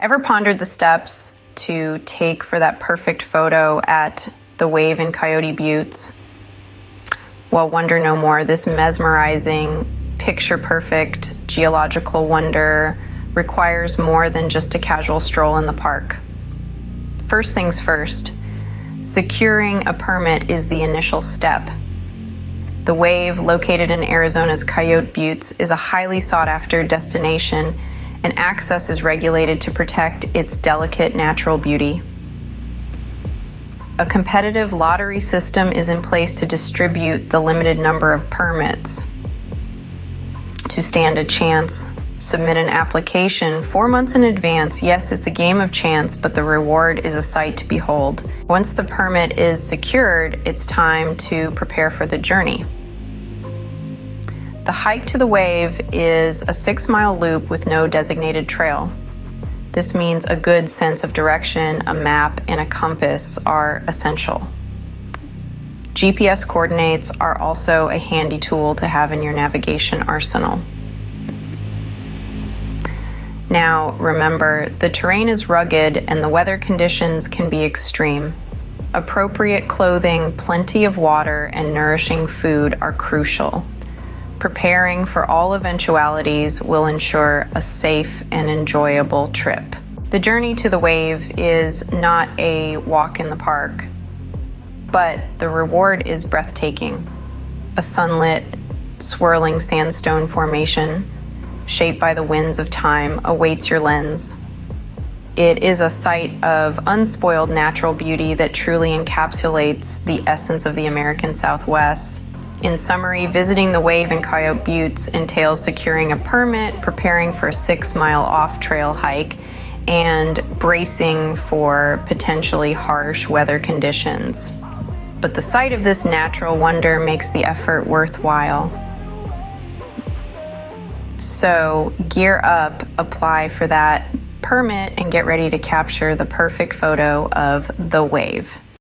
Ever pondered the steps to take for that perfect photo at the Wave in Coyote Buttes? Well, wonder no more. This mesmerizing, picture-perfect geological wonder requires more than just a casual stroll in the park. First things first, securing a permit is the initial step. The Wave, located in Arizona's Coyote Buttes, is a highly sought-after destination, and access is regulated to protect its delicate natural beauty. A competitive lottery system is in place to distribute the limited number of permits. To stand a chance, submit an application 4 months in advance. Yes, it's a game of chance, but the reward is a sight to behold. Once the permit is secured, it's time to prepare for the journey. The hike to the Wave is a 6-mile loop with no designated trail. This means a good sense of direction, a map, and a compass are essential. GPS coordinates are also a handy tool to have in your navigation arsenal. Now, remember, the terrain is rugged and the weather conditions can be extreme. Appropriate clothing, plenty of water, and nourishing food are crucial. Preparing for all eventualities will ensure a safe and enjoyable trip. The journey to the Wave is not a walk in the park, but the reward is breathtaking. A sunlit, swirling sandstone formation, shaped by the winds of time, awaits your lens. It is a sight of unspoiled natural beauty that truly encapsulates the essence of the American Southwest. In summary, visiting the Wave in Coyote Buttes entails securing a permit, preparing for a 6-mile off-trail hike, and bracing for potentially harsh weather conditions. But the sight of this natural wonder makes the effort worthwhile. So gear up, apply for that permit, and get ready to capture the perfect photo of the Wave.